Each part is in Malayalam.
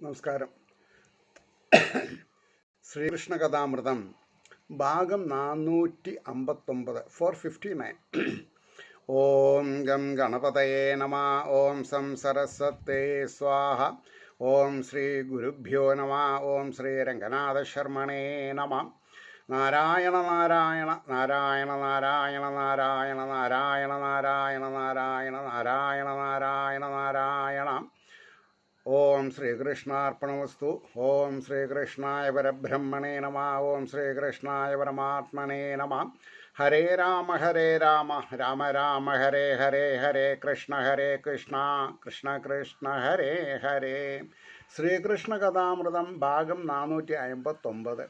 നമസ്കാരം. ശ്രീകൃഷ്ണ കഥാമൃതം ഭാഗം 459 459. ഓം ഗം ഗണപതയേ നമ. ഓം സം സരസ്വതേ സ്വാഹ. ഓം ശ്രീ ഗുരുഭ്യോ നമ. ഓം ശ്രീ രംഗനാഥ ശർമ്മണേ നമ. നാരായണ നാരായണ നാരായണ നാരായണ നാരായണ നാരായണ നാരായണ നാരായണ നാരായണ നാരായണ നാരായണ. ഓം ശ്രീകൃഷ്ണാർപ്പണമസ്തു. ഓം ശ്രീകൃഷ്ണായ പരബ്രഹ്മണേ നമ. ഓം ശ്രീകൃഷ്ണായ പരമാത്മനേ നമ. ഹരേ രാമ രാമ രാമ ഹരേ ഹരേ, ഹരേ കൃഷ്ണ കൃഷ്ണ കൃഷ്ണ ഹരേ ഹരേ. ശ്രീകൃഷ്ണ കഥാമൃതം ഭാഗം 459.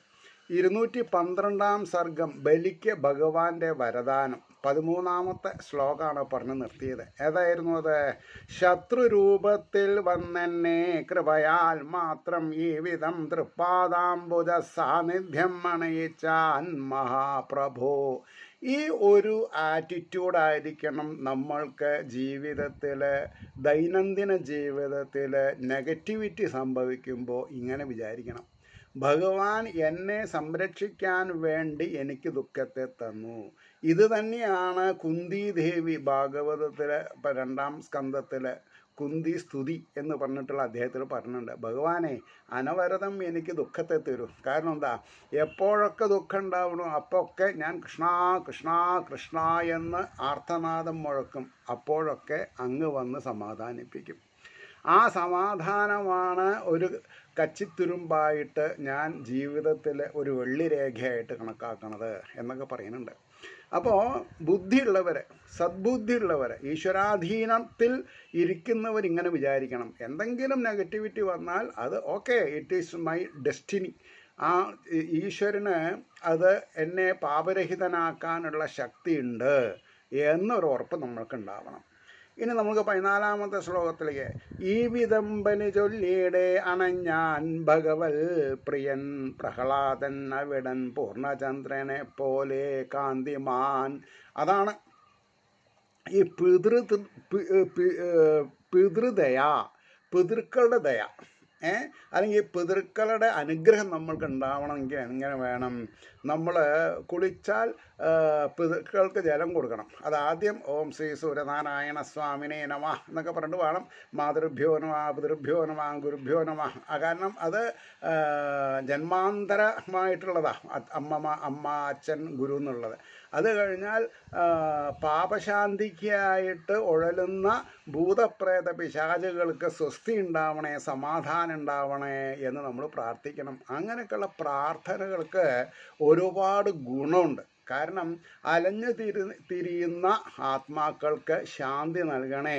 212 സർഗം ബലിക്ക് ഭഗവാന്റെ വരദാനം. 13ാമത്തെ ശ്ലോകമാണ് പറഞ്ഞു നിർത്തിയത്. ഏതായിരുന്നു അത്? ശത്രുരൂപത്തിൽ വന്നെന്നെ കൃപയാൽ മാത്രം ഈ വിധം തൃപ്പാദാംബുജ സാന്നിധ്യം അണയിച്ചാൻ മഹാപ്രഭു. ഈ ഒരു ആറ്റിറ്റ്യൂഡായിരിക്കണം നമ്മൾക്ക് ജീവിതത്തിൽ, ദൈനംദിന ജീവിതത്തിൽ നെഗറ്റിവിറ്റി സംഭവിക്കുമ്പോൾ ഇങ്ങനെ വിചാരിക്കണം: ഭഗവാൻ എന്നെ സംരക്ഷിക്കാൻ വേണ്ടി എനിക്ക് ദുഃഖത്തെ തന്നു. ഇത് തന്നെയാണ് കുന്തിദേവി ഭാഗവതത്തിലെ 2ാം സ്കന്ധത്തിലെ കുന്തി സ്തുതി എന്ന് പറഞ്ഞിട്ടുള്ള അദ്ദേഹത്തിൽ പറഞ്ഞിട്ടുണ്ട്. ഭഗവാനെ, അനവരതം എനിക്ക് ദുഃഖത്തെ തരൂ. കാരണം എന്താ? എപ്പോഴൊക്കെ ദുഃഖം ഉണ്ടാവണോ അപ്പോഴൊക്കെ ഞാൻ കൃഷ്ണ കൃഷ്ണ കൃഷ്ണ എന്ന് ആർത്തനാദം മുഴക്കും. അപ്പോഴൊക്കെ അങ്ങ് വന്ന് സമാധാനിപ്പിക്കും. ആ സമാധാനമാണ് ഒരു കച്ചിത്തുരുമ്പായിട്ട് ഞാൻ ജീവിതത്തിൽ ഒരു വെള്ളിരേഖയായിട്ട് കണക്കാക്കണത് എന്നൊക്കെ പറയുന്നുണ്ട്. അപ്പോൾ ബുദ്ധിയുള്ളവർ, സദ്ബുദ്ധിയുള്ളവർ, ഈശ്വരാധീനത്തിൽ ഇരിക്കുന്നവരിങ്ങനെ വിചാരിക്കണം: എന്തെങ്കിലും നെഗറ്റിവിറ്റി വന്നാൽ അത് okay, it is my destiny. ആ ഈശ്വരന് അത് എന്നെ പാപരഹിതനാക്കാനുള്ള ശക്തിയുണ്ട് എന്നൊരു ഉറപ്പ് നമ്മൾക്കുണ്ടാവണം. ഇനി നമുക്ക് 14ാമത്തെ ശ്ലോകത്തിലേക്ക്: ഈ വിധം ബലി ചൊല്ലിയുടെ അണഞ്ഞാൻ ഭഗവൽ പ്രിയൻ പ്രഹ്ലാദൻ അവിടൻ പൂർണ്ണചന്ദ്രനെ പോലെ കാന്തിമാൻ. അതാണ് ഈ പിതൃദയ, പിതൃക്കളുടെ ദയ. അല്ലെങ്കിൽ പിതൃക്കളുടെ അനുഗ്രഹം നമ്മൾക്ക് ഉണ്ടാവണമെങ്കിൽ എങ്ങനെ വേണം? നമ്മൾ കുളിച്ചാൽ പിതൃക്കൾക്ക് ജലം കൊടുക്കണം. അതാദ്യം ഓം ശ്രീ സൂര്യനാരായണ സ്വാമിനേ നമ എന്നൊക്കെ പറഞ്ഞിട്ട് വേണം. മാതൃഭ്യോ നമ, പിതൃഭ്യോ നമ, ഗുരുഭ്യോ നമ. കാരണം അത് ജന്മാന്തരമായിട്ടുള്ളതാണ്. അമ്മ, അച്ഛൻ, ഗുരു എന്നുള്ളത്. അത് കഴിഞ്ഞാൽ പാപശാന്തിക്കായിട്ട് ഉഴലുന്ന ഭൂതപ്രേത പിശാചുകൾക്ക് സ്വസ്തി ഉണ്ടാവണേ, സമാധാനം ഉണ്ടാവണേ എന്ന് നമ്മൾ പ്രാർത്ഥിക്കണം. അങ്ങനെയൊക്കെയുള്ള പ്രാർത്ഥനകൾക്ക് ഒരുപാട് ഗുണമുണ്ട്. കാരണം അലഞ്ഞു തിരിയുന്ന ആത്മാക്കൾക്ക് ശാന്തി നൽകണേ.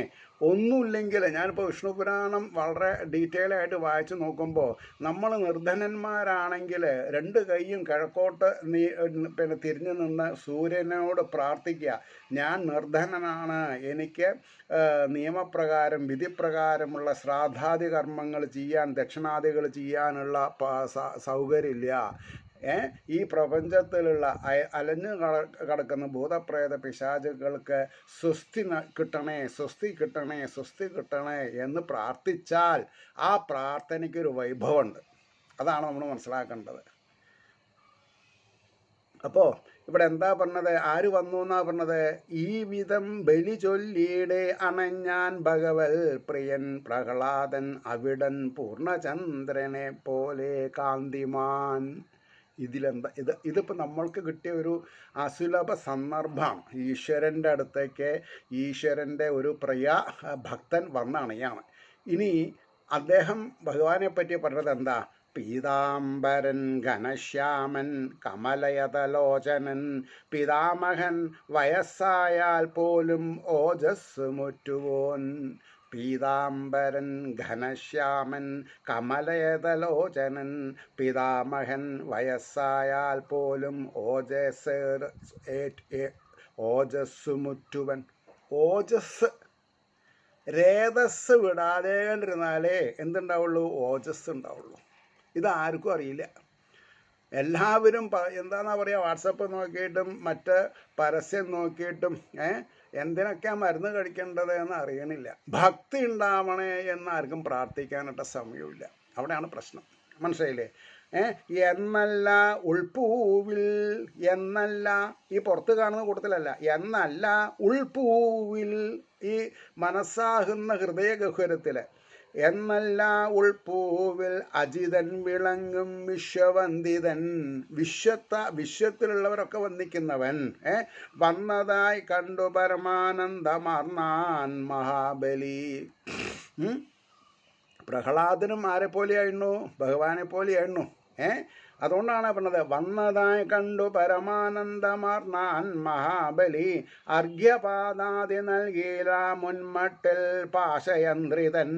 ഒന്നുമില്ലെങ്കിൽ, ഞാനിപ്പോൾ വിഷ്ണു പുരാണം വളരെ ഡീറ്റെയിൽ ആയിട്ട് വായിച്ചു നോക്കുമ്പോൾ, നമ്മൾ നിർധനന്മാരാണെങ്കിൽ 2 കൈയും കിഴക്കോട്ട് തിരിഞ്ഞു നിന്ന് സൂര്യനോട് പ്രാർത്ഥിക്കുക: ഞാൻ നിർധനനാണ്, എനിക്ക് നിയമപ്രകാരം വിധിപ്രകാരമുള്ള ശ്രാദ്ധാദി കർമ്മങ്ങൾ ചെയ്യാൻ, ദക്ഷിണാദികൾ ചെയ്യാനുള്ള സൗകര്യമില്ല. ഈ പ്രപഞ്ചത്തിലുള്ള അലഞ്ഞു കിടക്കുന്ന ഭൂതപ്രേത പിശാചുകൾക്ക് സ്വസ്തി കിട്ടണേ, സ്വസ്തി കിട്ടണേ, സ്വസ്തി കിട്ടണേ എന്ന് പ്രാർത്ഥിച്ചാൽ ആ പ്രാർത്ഥനയ്ക്കൊരു വൈഭവമുണ്ട്. അതാണ് നമ്മൾ മനസ്സിലാക്കേണ്ടത്. അപ്പോൾ ഇവിടെ എന്താ പറഞ്ഞത്? ആര് വന്നു എന്നാ പറഞ്ഞത്? ഈ വിധം ബലി ചൊല്ലിയുടെ അണഞ്ഞാൻ ഭഗവൽ പ്രിയൻ പ്രഹ്ലാദൻ അവിടൻ പൂർണ്ണചന്ദ്രനെ പോലെ കാന്തിമാൻ. ഇതിലെന്താ? ഇതിപ്പോൾ നമ്മൾക്ക് കിട്ടിയ ഒരു അസുലഭ സന്ദർഭമാണ്. ഈശ്വരൻ്റെ അടുത്തേക്ക് ഈശ്വരൻ്റെ ഒരു പ്രിയ ഭക്തൻ വന്നണയാണ്. ഇനി അദ്ദേഹം ഭഗവാനെ പറ്റി പറഞ്ഞത് എന്താ? പീതാംബരൻ ഘനശ്യാമൻ കമലയതലോചനൻ പിതാമഹൻ വയസ്സായാൽ പോലും ഓജസ് മുറ്റുവോൻ. പീതാംബരൻ ഘനശ്യാമൻ കമലയതലോചനൻ പിതാമഹൻ വയസ്സായാൽ പോലും ഓജസ് മുറ്റുവൻ. ഓജസ്, രേതസ് വിടാതെ കണ്ടിരുന്നാലേ എന്തുണ്ടാവുള്ളൂ? ഓജസ് ഉണ്ടാവുള്ളൂ. ഇതാർക്കും അറിയില്ല. എല്ലാവരും എന്താണെന്നാ പറയുക, വാട്സപ്പ് നോക്കിയിട്ടും മറ്റ് പരസ്യം നോക്കിയിട്ടും എന്തിനൊക്കെയാണ് മരുന്ന് കഴിക്കേണ്ടത് എന്ന് അറിയണില്ല. ഭക്തി ഉണ്ടാവണേ എന്ന് ആർക്കും പ്രാർത്ഥിക്കാനായിട്ട് സമയമില്ല. അവിടെയാണ് പ്രശ്നം. മനസ്സിലായില്ലേ? എന്നല്ല ഉൾപ്പൂവിൽ, എന്നല്ല ഈ പുറത്ത് കാണുന്ന കൂട്ടത്തിലല്ല, എന്നല്ല ഉൾപ്പൂവിൽ, ഈ മനസ്സാകുന്ന ഹൃദയഗഹ്വരത്തിൽ, എന്നല്ല ഉൾപ്പൂവിൽ അജിതൻ വിളങ്ങും വിശ്വവന്ദിതൻ, വിശ്വത്തിലുള്ളവരൊക്കെ വന്ദിക്കുന്നവൻ, വന്നതായി കണ്ടു പരമാനന്ദമാർന്നാൻ മഹാബലി. പ്രഹ്ലാദനും ആരെ പോലെയായിരുന്നു? ഭഗവാനെ പോലെയായിരുന്നു. അതുകൊണ്ടാണ് പറഞ്ഞത് വന്നതായി കണ്ടു പരമാനന്ദമാർന്നാൻ മഹാബലി, അർഘ്യപാദാതി നൽകിയില മുൻമട്ടിൽ പാശയന്ത്രിതൻ.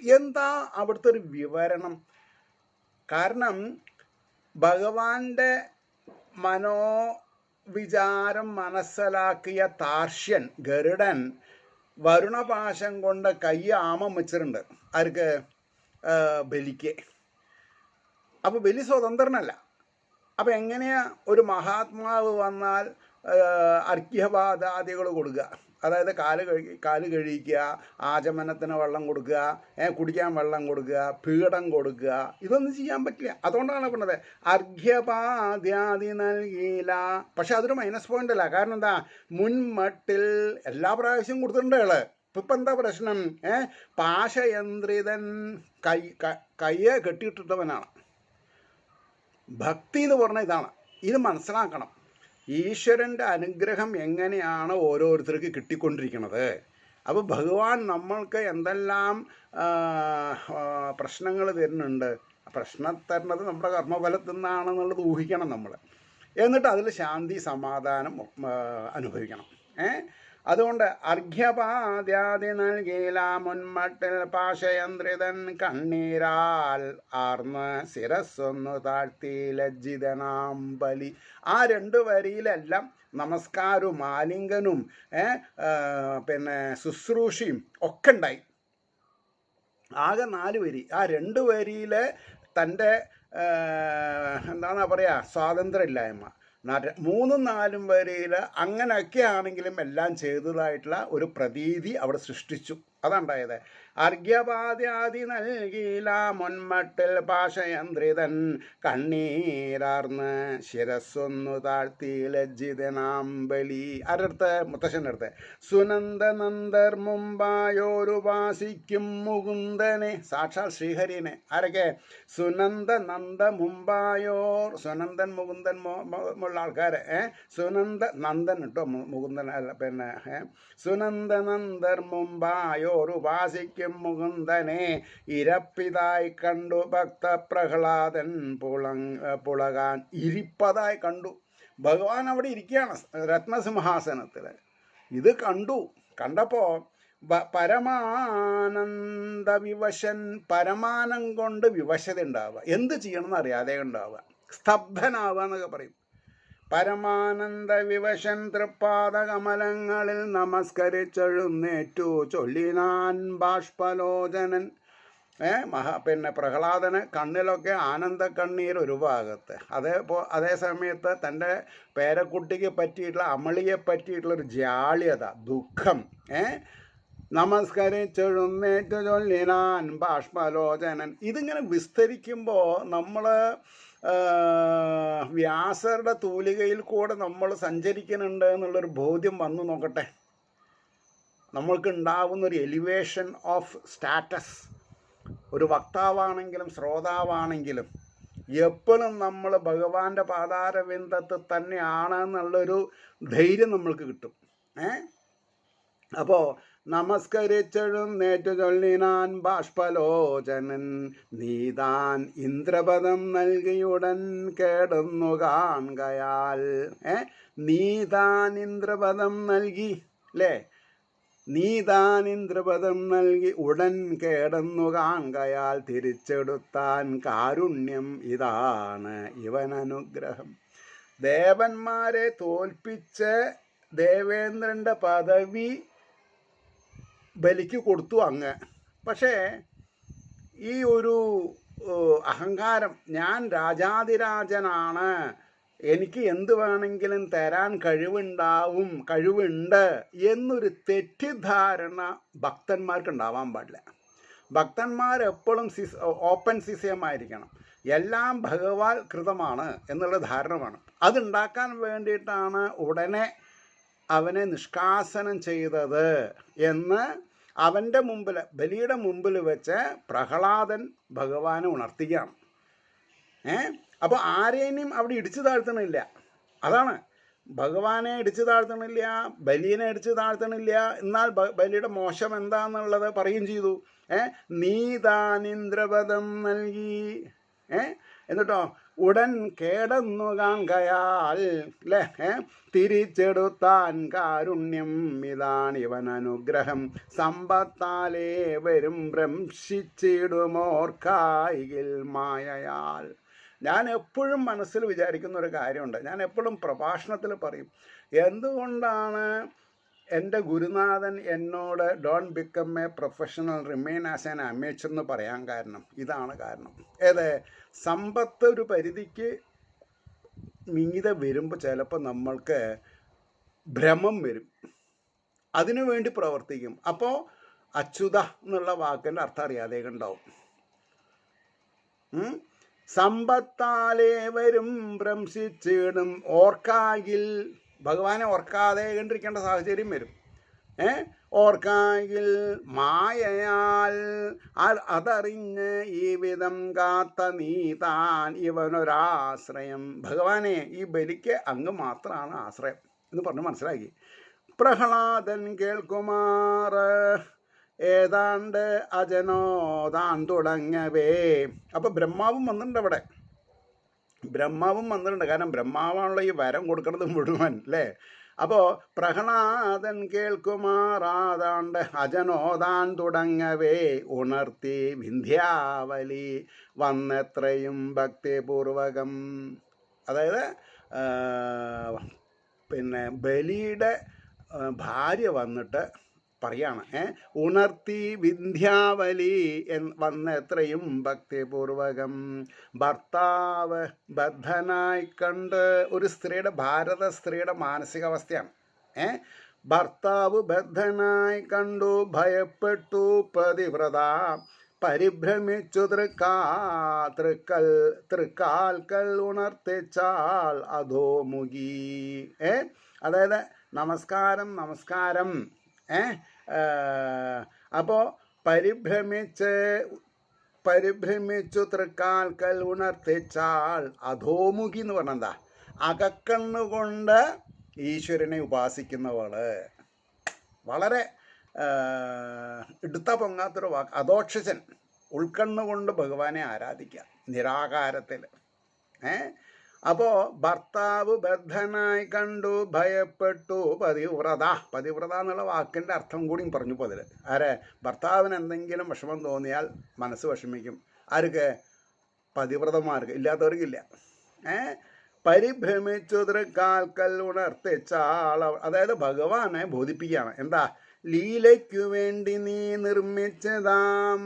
എന്താ അവിടുത്തെ ഒരു വിവരണം? കാരണം ഭഗവാന്റെ മനോവിചാരം മനസ്സിലാക്കിയ താർഷ്യൻ ഗരുഡൻ വരുണപാശം കൊണ്ട് കൈ ആമം വെച്ചിട്ടുണ്ട്. ആർക്ക്? ബലിക്ക്. അപ്പോൾ ബലി സ്വതന്ത്രനല്ല. അപ്പോൾ എങ്ങനെയാ ഒരു മഹാത്മാവ് വന്നാൽ അർഘ്യപാദാദികൾ കൊടുക്കുക? അതായത് കാല് കഴിക്കുക, ആചമനത്തിന് വെള്ളം കൊടുക്കുക, കുടിക്കാൻ വെള്ളം കൊടുക്കുക, പീഠം കൊടുക്കുക, ഇതൊന്നും ചെയ്യാൻ പറ്റില്ല. അതുകൊണ്ടാണ് പറഞ്ഞത് അർഘ്യപാദ്യാദി നൽകിയില്ല. പക്ഷെ അതൊരു മൈനസ് പോയിന്റ് അല്ല. കാരണം എന്താ? മുൻമട്ടിൽ എല്ലാ പ്രാവശ്യവും കൊടുത്തിട്ടുണ്ട് അയാള്. ഇപ്പം എന്താ പ്രശ്നം? പാശയന്ത്രിതൻ, കയ്യെ കെട്ടിയിട്ടിട്ടവനാണ്. ഭക്തി എന്ന് പറഞ്ഞാൽ ഇതാണ്. ഇത് മനസ്സിലാക്കണം. ഈശ്വരൻ്റെ അനുഗ്രഹം എങ്ങനെയാണ് ഓരോരുത്തർക്ക് കിട്ടിക്കൊണ്ടിരിക്കുന്നത്. അപ്പോൾ ഭഗവാൻ നമ്മൾക്ക് എന്തെല്ലാം പ്രശ്നങ്ങൾ തരുന്നുണ്ട്. പ്രശ്നം തരുന്നത് നമ്മുടെ കർമ്മഫലത്തിൽ നിന്നാണെന്നുള്ളത് ഊഹിക്കണം നമ്മൾ. എന്നിട്ട് അതിൽ ശാന്തി സമാധാനം അനുഭവിക്കണം. അതുകൊണ്ട് അർഘ്യപാദ്യാദി നൽകിയില മുൻമട്ടിൽ പാശയന്ത്രിതൻ, കണ്ണീരാൽ ആർന്ന് ശിരസ്സൊന്നു താഴ്ത്തി ലജ്ജിതനാം ബലി. ആ 2 വരിയിലെല്ലാം നമസ്കാരവും ആലിംഗനും പിന്നെ ശുശ്രൂഷയും ഒക്കെ ഉണ്ടായി. ആകെ 4 വരി. ആ 2 വരിയിൽ തൻ്റെ എന്താണെന്നാ പറയുക, സ്വാതന്ത്ര്യമില്ലായ്മ. 3ഉം 4ഉം വരിയിൽ അങ്ങനെയൊക്കെ ആണെങ്കിലും എല്ലാം ചെയ്തതായിട്ടുള്ള ഒരു പ്രതീതി അവിടെ സൃഷ്ടിച്ചു. അതുണ്ടായത്. അർഘ്യപാദ്യാദി നൽകിയില മുൻമട്ടിൽ പാശയന്ത്രിതൻ, കണ്ണീരാർന്ന് ശിരസ്സൊന്നു താഴ്ത്തി ലജ്ജിതനാം ബലി. ആരടുത്ത്? മുത്തശ്ശൻ്റെ അടുത്ത്. സുനന്ദനന്ദർ മുമ്പായോരുപാസിക്കും മുകുന്ദനെ, സാക്ഷാൽ ശ്രീഹരിനെ. ആരൊക്കെ? സുനന്ദനന്ദ മുമ്പായോർ, സുനന്ദൻ മുകുന്ദൻ ഉള്ള ആൾക്കാർ. സുനന്ദ നന്ദൻ കേട്ടോ, മുകുന്ദൻ അല്ല. പിന്നെ സുനന്ദനന്ദർ മുമ്പായോർ ഉപാസിക്കും മുകുന്ദനെ, ഇരപ്പിതായി കണ്ടു ഭക്ത പ്രഹ്ലാദൻ പുളകാൻ. ഇരിപ്പതായി കണ്ടു. ഭഗവാൻ അവിടെ ഇരിക്കുകയാണ് രത്നസിംഹാസനത്തിൽ. ഇത് കണ്ടപ്പോൾ പരമാനന്ദ വിവശൻ, പരമാനം കൊണ്ട് വിവശത ഉണ്ടാവുക, എന്ത് ചെയ്യണമെന്ന് അറിയാതെ ഉണ്ടാവുക, സ്തബ്ധനാവുക എന്നൊക്കെ പറയും. പരമാനന്ദ വിവശൻ തൃപ്പാദകമലങ്ങളിൽ നമസ്കരിച്ചെഴുന്നേറ്റു ചൊല്ലിനാൻ ബാഷ്പലോചനൻ. പിന്നെ പ്രഹ്ലാദന് കണ്ണിലൊക്കെ ആനന്ദ കണ്ണീർ ഒരു ഭാഗത്ത്, അതേ സമയത്ത് തൻ്റെ പേരക്കുട്ടിക്ക് പറ്റിയിട്ടുള്ള അമളിയെ പറ്റിയിട്ടുള്ളൊരു ജാള്യത, ദുഃഖം. നമസ്കരിച്ചെഴുന്നേറ്റു ചൊല്ലിനാൻ ബാഷ്പലോചനൻ. ഇതിങ്ങനെ വിസ്തരിക്കുമ്പോൾ നമ്മൾ വ്യാസരുടെ തൂലികയിൽ കൂടെ നമ്മൾ സഞ്ചരിക്കുന്നുണ്ട് എന്നുള്ളൊരു ബോധ്യം വന്നു നോക്കട്ടെ. നമ്മൾക്ക് ഉണ്ടാവുന്നൊരു എലിവേഷൻ ഓഫ് സ്റ്റാറ്റസ്. ഒരു വക്താവാണെങ്കിലും ശ്രോതാവാണെങ്കിലും എപ്പോഴും നമ്മൾ ഭഗവാന്റെ പാതാരവിന്ദത്തിൽ തന്നെയാണ് എന്നുള്ളൊരു ധൈര്യം നമ്മൾക്ക് കിട്ടും. അപ്പോൾ നമസ്കരിച്ചെഴുന്നേറ്റു ചൊല്ലിനാൻ ബാഷ്പലോചനൻ, നീതാൻ ഇന്ദ്രപദം നൽകിയുടൻ കേടുന്നു കാണുകയാൽ. നീതാൻ ഇന്ദ്രപദം നൽകി അല്ലേ? നീതാൻ ഇന്ദ്രപദം നൽകി ഉടൻ കേടന്നു കാണുകയാൽ തിരിച്ചെടുത്താൻ കാരുണ്യം. ഇതാണ് ഇവനനുഗ്രഹം. ദേവന്മാരെ തോൽപ്പിച്ച് ദേവേന്ദ്രൻ്റെ പദവി ബലിക്ക് കൊടുത്തു അങ്ങ്. പക്ഷേ ഈ ഒരു അഹങ്കാരം, ഞാൻ രാജാതിരാജനാണ്, എനിക്ക് എന്ത് വേണമെങ്കിലും തരാൻ കഴിവുണ്ട് എന്നൊരു തെറ്റിദ്ധാരണ ഭക്തന്മാർക്ക് ഉണ്ടാവാൻ പാടില്ല. ഭക്തന്മാരെപ്പോഴും ഓപ്പൺ സിസിയമായിരിക്കണം. എല്ലാം ഭഗവാൻ കൃതമാണ് എന്നുള്ള ധാരണ വേണം. അതുണ്ടാക്കാൻ വേണ്ടിയിട്ടാണ് ഉടനെ അവനെ നിഷ്കാസനം ചെയ്തത് എന്ന് അവൻ്റെ മുമ്പിൽ, ബലിയുടെ മുമ്പിൽ വെച്ച് പ്രഹ്ലാദൻ ഭഗവാനെ ഉണർത്തുകയാണ്. അപ്പോൾ ആരെയും അവിടെ ഇടിച്ചു താഴ്ത്തണില്ല. അതാണ്, ഭഗവാനെ ഇടിച്ചു താഴ്ത്തണില്ല, ബലിയെ ഇടിച്ചു താഴ്ത്തണില്ല. എന്നാൽ ബലിയുടെ മോശം എന്താണെന്നുള്ളത് പറയുകയും ചെയ്തു. നീ താൻ ഇന്ദ്രപദം നൽകി, എന്നിട്ടോ ഉടൻ കേടന്നു കാൺകയാൽ അല്ലേ, തിരിച്ചെടുത്താൻ കാരുണ്യം ഇതാണിവൻ അനുഗ്രഹം, സമ്പത്താലേ വരും ഭ്രംശിച്ചിടുമോർക്കായിൽ മായയാൽ. ഞാൻ എപ്പോഴും മനസ്സിൽ വിചാരിക്കുന്ന ഒരു കാര്യമുണ്ട്. ഞാൻ എപ്പോഴും പ്രഭാഷണത്തിൽ പറയും, എന്തുകൊണ്ടാണ് എൻ്റെ ഗുരുനാഥൻ എന്നോട് don't become A professional, remain as an amateur എന്ന് പറയാൻ കാരണം ഇതാണ് കാരണം. സമ്പത്ത് ഒരു പരിധിക്ക് മീതെ വരുമ്പോൾ ചിലപ്പോൾ നമ്മൾക്ക് ഭ്രമം വരും, അതിനു വേണ്ടി പ്രവർത്തിക്കും. അപ്പോൾ അച്യുത എന്നുള്ള വാക്കിൻ്റെ അർത്ഥം അറിയാതെ ഉണ്ടാവും. സമ്പത്താലേ വരും ഭ്രംശിച്ചിടും ഓർക്കായിൽ, ഭഗവാനെ ഓർക്കാതെ കണ്ടിരിക്കേണ്ട സാഹചര്യം വരും. ഓർക്കായിൽ മായയാൽ അതറിഞ്ഞ് ഈ വിധം കാത്ത നീ താൻ ഇവനൊരാശ്രയം. ഭഗവാനെ ഈ ബലിക്ക് അങ്ങ് മാത്രമാണ് ആശ്രയം എന്ന് പറഞ്ഞ് മനസ്സിലാക്കി. പ്രഹ്ലാദൻ കേൾക്കുമാർ ഏതാണ്ട് അജനോതാൻ തുടങ്ങവേ. അപ്പോൾ ബ്രഹ്മാവും വന്നിട്ടുണ്ട് അവിടെ, ബ്രഹ്മാവും വന്നിട്ടുണ്ട്. കാരണം ബ്രഹ്മാവാണല്ലോ ഈ വരം കൊടുക്കുന്നത് മുഴുവൻ അല്ലേ. അപ്പോൾ പ്രഹ്ലാദൻ കേൾക്കുമാറാതാണ്ട് അജനോതാൻ തുടങ്ങവേ ഉണർത്തി വിന്ധ്യാവലി വന്നെത്രയും ഭക്തിപൂർവകം. അതായത് പിന്നെ ബലിയുടെ ഭാര്യ വന്നിട്ട് പറയാണ്, ഉണർത്തി വിന്ധ്യാവലി വന്നെത്രയും ഭക്തിപൂർവകം. ഭർത്താവ് ബദ്ധനായി കണ്ട്, ഒരു സ്ത്രീയുടെ, ഭാരത സ്ത്രീയുടെ മാനസികാവസ്ഥയാണ്. ഭർത്താവ് ബദ്ധനായി കണ്ടു ഭയപ്പെട്ടു പതിവ്രത, പരിഭ്രമിച്ചു തൃക്കാൽക്കൽ ഉണർത്തിച്ചാൾ അധോമുഖി. അതായത് നമസ്കാരം നമസ്കാരം. അപ്പോൾ പരിഭ്രമിച്ചു തൃക്കാൽക്കൽ ഉണർത്തിച്ചാൾ അധോമുഖി എന്ന് പറഞ്ഞാൽ എന്താ? അകക്കണ്ണുകൊണ്ട് ഈശ്വരനെ ഉപാസിക്കുന്നവള്. വളരെ എടുത്ത പൊങ്ങാത്തൊരു വാക്ക്. അധോക്ഷജൻ, ഉൾക്കണ്ണുകൊണ്ട് ഭഗവാനെ ആരാധിക്കുക നിരാകാരത്തിൽ. അപ്പോൾ ഭർത്താവ് ബദ്ധനായി കണ്ടു ഭയപ്പെട്ടു പതിവ്രത. പതിവ്രത എന്നുള്ള വാക്കിൻ്റെ അർത്ഥം കൂടിയും പറഞ്ഞു ഇപ്പോൾ അതിൽ. ഭർത്താവിന് എന്തെങ്കിലും വിഷമം തോന്നിയാൽ മനസ്സ് വിഷമിക്കും. ആർക്ക്? പതിവ്രതന്മാർക്ക്, ഇല്ലാത്തവർക്കില്ല. പരിഭ്രമിച്ചു തൃക്കാൽക്കൽ ഉണർത്തിച്ചാൾ. അതായത് ഭഗവാനെ ബോധിപ്പിക്കുകയാണ്. എന്താ? ലീലയ്ക്കു വേണ്ടി നീ നിർമ്മിച്ചതാം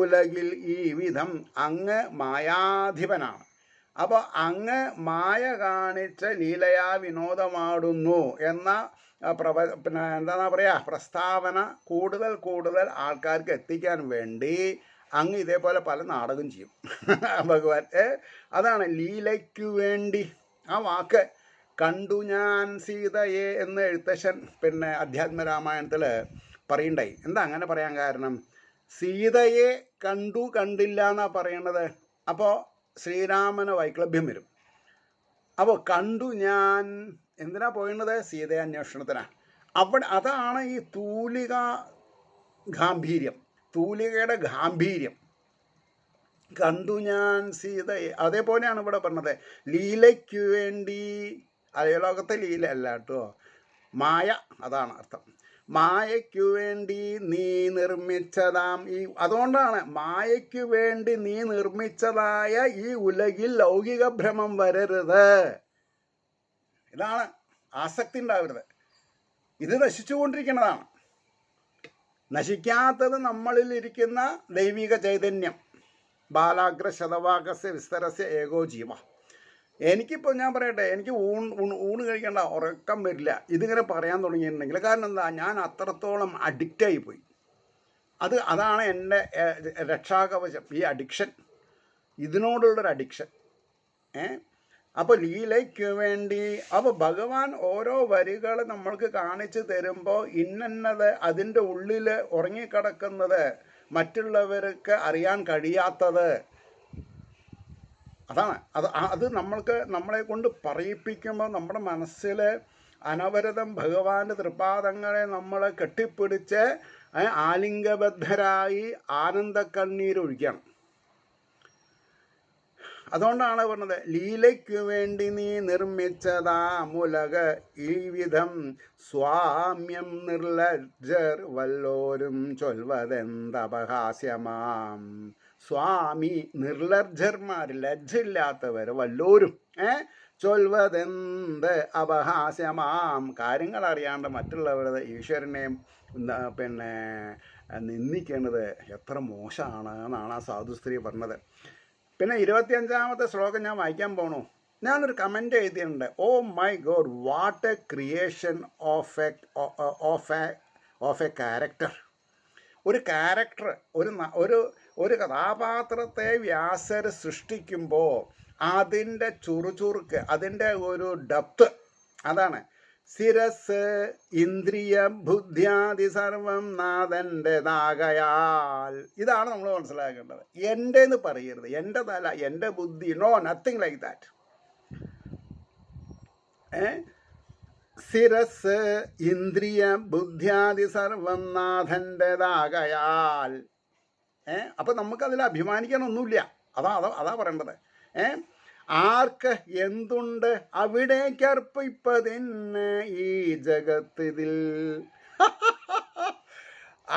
ഉലകിൽ ഈ വിധം അങ്ങ് മായാധിപനാണ്. അപ്പോൾ അങ്ങ് മായ കാണിച്ച ലീലയാ വിനോദമാടുന്നു എന്ന പിന്നെ എന്താ പറയുക, പ്രസ്താവന കൂടുതൽ ആൾക്കാർക്ക് എത്തിക്കാൻ വേണ്ടി അങ്ങ് ഇതേപോലെ പല നാടകം ചെയ്യും ഭഗവാൻ. അതാണ് ലീലയ്ക്കു വേണ്ടി. ആ വാക്ക് കണ്ടു ഞാൻ സീതയെ എന്ന് എഴുത്തച്ഛൻ പിന്നെ അധ്യാത്മരാമായണത്തിൽ പറയണ്ടായി. എന്താ അങ്ങനെ പറയാൻ കാരണം? സീതയെ കണ്ടില്ല എന്നാണ് പറയണത്. അപ്പോൾ ശ്രീരാമന് വൈക്ലഭ്യം വരും. അപ്പോൾ കണ്ടു ഞാൻ എന്തിനാ പോയുന്നത്? സീതയെ അന്വേഷണത്തിനാ. അതാണ് ഈ തൂലികയുടെ ഗാംഭീര്യം. കണ്ടു ഞാൻ സീതയെ. അതേപോലെയാണ് ഇവിടെ പറഞ്ഞത്. ലീലയ്ക്കു വേണ്ടി, അയലോകത്തെ ലീല അല്ല കേട്ടോ, മായ, അതാണ് അർത്ഥം. മായയ്ക്കു വേണ്ടി നീ നിർമ്മിച്ചതാം ഈ, അതുകൊണ്ടാണ് മായയ്ക്കു വേണ്ടി നീ നിർമ്മിച്ചതായ ഈ ഉലകിൽ ലൗകിക ഭ്രമം വരരുത്. ഇതാണ് ആസക്തി ഉണ്ടാവരുത്. ഇത് നശിച്ചുകൊണ്ടിരിക്കുന്നതാണ്. നശിക്കാത്തത് നമ്മളിൽ ഇരിക്കുന്ന ദൈവിക ചൈതന്യം. ബാലാഗ്ര ശതവാകസ്യ വിസ്തരസ്യ ഏകോ ജീവ. എനിക്കിപ്പോൾ ഞാൻ പറയട്ടെ, എനിക്ക് ഊണ് കഴിക്കേണ്ട ഉറക്കം വരില്ല ഇതിങ്ങനെ പറയാൻ തുടങ്ങിയിട്ടുണ്ടെങ്കിൽ. കാരണം എന്താ? ഞാൻ അത്രത്തോളം അഡിക്റ്റായി പോയി. അതാണ് എൻ്റെ രക്ഷാകവചം, ഈ അഡിക്ഷൻ, ഇതിനോടുള്ളൊരു അഡിക്ഷൻ. അപ്പോൾ ലീലയ്ക്ക് വേണ്ടി അപ്പോൾ ഭഗവാൻ ഓരോ വരികൾ നമ്മൾക്ക് കാണിച്ചു തരുമ്പോൾ ഇന്നത് അതിൻ്റെ ഉള്ളിൽ ഉറങ്ങിക്കിടക്കുന്നത്, മറ്റുള്ളവർക്ക് അറിയാൻ കഴിയാത്തത്, അതാണ് അത് നമ്മളെ കൊണ്ട് പറയിപ്പിക്കുമ്പോൾ നമ്മുടെ മനസ്സിൽ അനവരതം ഭഗവാന്റെ തൃപാദങ്ങളെ നമ്മൾ കെട്ടിപ്പിടിച്ച് ആലിംഗബദ്ധരായി ആനന്ദക്കണ്ണീരൊഴിക്കണം. അതുകൊണ്ടാണ് പറഞ്ഞത്, ലീലയ്ക്കു വേണ്ടി നീ നിർമ്മിച്ചതാ മുലക ഈ വിധം സ്വാമ്യം നിർലജ്ജർ വല്ലോരും ചൊൽവതെന്തപഹാസ്യമാം. സ്വാമി നിർലജ്ജർമാർ, ലജ്ജയില്ലാത്തവർ വല്ലോരും ചൊൽവതെന്ത് അപഹാസ്യമാം. കാര്യങ്ങൾ അറിയാണ്ട് മറ്റുള്ളവരുടെ ഈശ്വരനെയും പിന്നെ നിന്ദിക്കേണ്ടത് എത്ര മോശമാണ് എന്നാണ് ആ സാധുസ്ത്രീ പറഞ്ഞത്. പിന്നെ 25ാമത്തെ ശ്ലോകം ഞാൻ വായിക്കാൻ പോണു. ഞാനൊരു കമൻ്റ് എഴുതിയിട്ടുണ്ട്. Oh my god, what a creation of a character. ഒരു ക്യാരക്ടർ, ഒരു കഥാപാത്രത്തെ വ്യാസർ സൃഷ്ടിക്കുമ്പോൾ അതിൻ്റെ ചുറുചുറുക്ക്, അതിൻ്റെ ഒരു ഡെപ്ത്, അതാണ് ശിരസ് ഇന്ദ്രിയ ബുദ്ധ്യാദി സർവം നാഥൻ്റെതാകയാൽ. ഇതാണ് നമ്മൾ മനസ്സിലാക്കേണ്ടത്. എൻ്റെന്ന് പറയരുത്, എൻ്റെ തല, എൻ്റെ ബുദ്ധി, നോ, നത്തിങ് ലൈക്ക് ദാറ്റ്. ശിരസ് ഇന്ദ്രിയ ബുദ്ധ്യാദി സർവം നാഥൻ്റെതാകയാൽ. അപ്പം നമുക്കതിൽ അഭിമാനിക്കാനൊന്നുമില്ല. അതാ പറയേണ്ടത്. ആർക്ക് എന്തുണ്ട് അവിടേക്കർപ്പിപ്പതിന് ഈ ജഗത്തിതിൽ.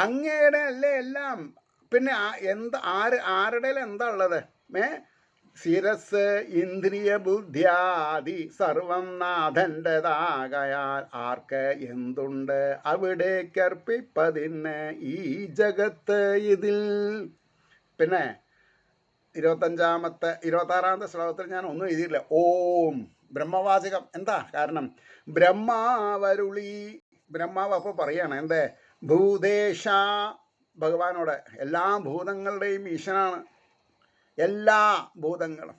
അങ്ങയുടെ അല്ലേ എല്ലാം. പിന്നെ ആരുടെ എന്താ ഉള്ളത്? ശിരസ് ഇന്ദ്രിയ ബുദ്ധ്യാദി സർവം നാഥൻ്റെതാകയാൽ ആർക്ക് എന്തുണ്ട് അവിടേക്കർപ്പിപ്പതിന് ഈ ജഗത്ത് ഇതിൽ. പിന്നെ 26ാമത്തെ ശ്ലോകത്തിൽ ഞാൻ ഒന്നും എഴുതിയില്ല. ഓം ബ്രഹ്മവാചകം. എന്താ കാരണം? ബ്രഹ്മാവരുളി. ബ്രഹ്മാവ് അപ്പോൾ പറയാണ് എന്തേ? ഭൂതേശ, ഭഗവാനോട്. എല്ലാ ഭൂതങ്ങളുടെയും ഈശ്വരനാണ്. എല്ലാ ഭൂതങ്ങളും,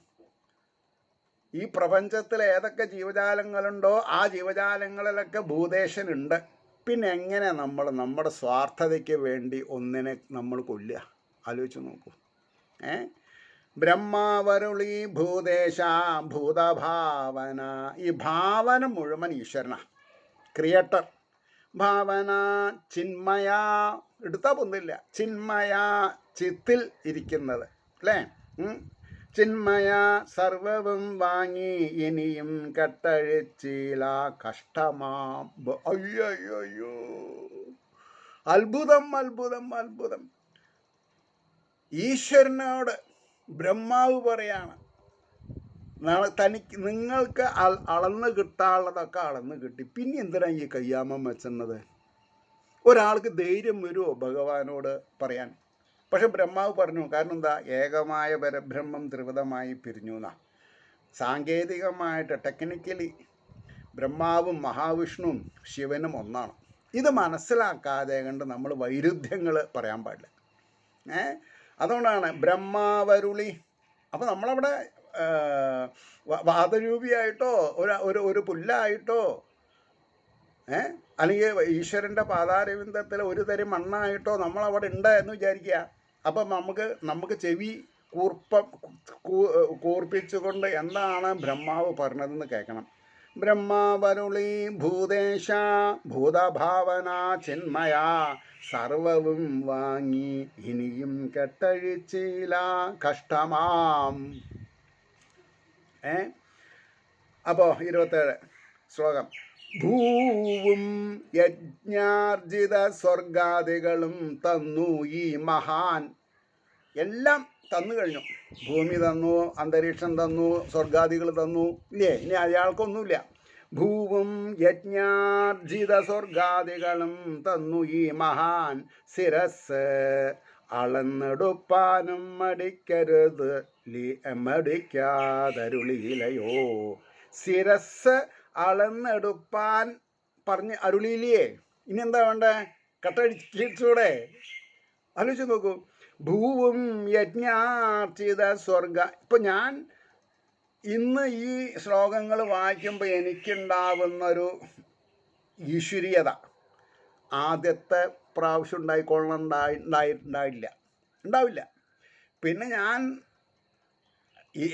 ഈ പ്രപഞ്ചത്തിൽ ഏതൊക്കെ ജീവജാലങ്ങളുണ്ടോ ആ ജീവജാലങ്ങളിലൊക്കെ ഭൂതേശനുണ്ട്. പിന്നെ എങ്ങനെ നമ്മുടെ സ്വാർത്ഥതയ്ക്ക് വേണ്ടി ഒന്നിനെ നമ്മൾ കൊല്ലുക? ആലോചിച്ച് നോക്കൂ. ബ്രഹ്മാവരുളി ഭൂതേശ ഭൂതഭാവന. ഈ ഭാവന മുഴുവൻ ഈശ്വരനാ, ക്രിയേറ്റർ. ഭാവന ചിന്മയ, എടുത്താൽ പൊന്നില്ല, ചിന്മയ, ചിത്തിൽ ഇരിക്കുന്നത് അല്ലേ? ചിന്മയ സർവവും വാങ്ങി ഇനിയും കെട്ടഴിച്ചില കഷ്ടമാം. അയ്യോ, അത്ഭുതം അത്ഭുതം അത്ഭുതം. ഈശ്വരനോട് ബ്രഹ്മാവ് പറയാണ്, നിങ്ങൾക്ക് അളന്ന് കിട്ടാനുള്ളതൊക്കെ അളന്ന് കിട്ടി, പിന്നെ എന്തിനാ ഈ കയ്യാമം വെച്ചെന്നത്? ഒരാൾക്ക് ധൈര്യം വരുമോ ഭഗവാനോട് പറയാൻ? പക്ഷെ ബ്രഹ്മാവ് പറഞ്ഞു. കാരണം എന്താ? ഏകമായ പരബ്രഹ്മം ത്രിവിധമായി പിരിഞ്ഞു എന്നാ. സാങ്കേതികമായിട്ട് ടെക്നിക്കലി ബ്രഹ്മാവും മഹാവിഷ്ണുവും ശിവനും ഒന്നാണ്. ഇത് മനസ്സിലാക്കാതെ കണ്ട് നമ്മൾ വൈരുദ്ധ്യങ്ങൾ പറയാൻ പാടില്ല. അതുകൊണ്ടാണ് ബ്രഹ്മാവരുളി. അപ്പോൾ നമ്മളവിടെ വാദരൂപിയായിട്ടോ ഒരു പുല്ലായിട്ടോ അല്ലെങ്കിൽ ഈശ്വരൻ്റെ പാതാരവിന്ദത്തിൽ ഒരു തരി മണ്ണായിട്ടോ നമ്മളവിടെ ഉണ്ട് എന്ന് വിചാരിക്കുക. അപ്പം നമുക്ക് ചെവി കൂർപ്പിച്ചുകൊണ്ട് എന്താണ് ബ്രഹ്മാവ് പറഞ്ഞതെന്ന് കേൾക്കണം. ബ്രഹ്മാവരുളി ഭൂതേശ ഭൂതഭാവന ചിന്മയ സർവവും വാങ്ങി ഇനിയും കെട്ടഴിച്ചില കഷ്ടമാം. അപ്പോൾ 27 ശ്ലോകം. ഭൂവും യജ്ഞാർജിത സ്വർഗാദികളും തന്നു ഈ മഹാൻ. എല്ലാം തന്നു കഴിഞ്ഞു. ഭൂമി തന്നു, അന്തരീക്ഷം തന്നു, സ്വർഗാദികൾ തന്നു, ഇല്ലേ? ഇനി അയാൾക്കൊന്നുമില്ല. ഭൂവും യജ്ഞാർജിത സ്വർഗാദികളും തന്നു ഈ മഹാൻ. ശിരസ് അളന്നെടുപ്പാനും മടിക്കാതരുളിയിലയോ. ശിരസ് അളന്നെടുപ്പാൻ പറഞ്ഞ് അരുളിയില്ലേ? ഇനി എന്താ വേണ്ടേ? കെട്ടഴിച്ചൂടെ? ആലോചിച്ച് നോക്കൂ. ഭൂവും യജ്ഞാർച്ചിത സ്വർഗ. ഇപ്പം ഞാൻ ഇന്ന് ഈ ശ്ലോകങ്ങൾ വായിക്കുമ്പോൾ എനിക്കുണ്ടാവുന്നൊരു ഈശ്വരീയത ആദ്യത്തെ പ്രാവശ്യം ഉണ്ടാവില്ല. പിന്നെ ഞാൻ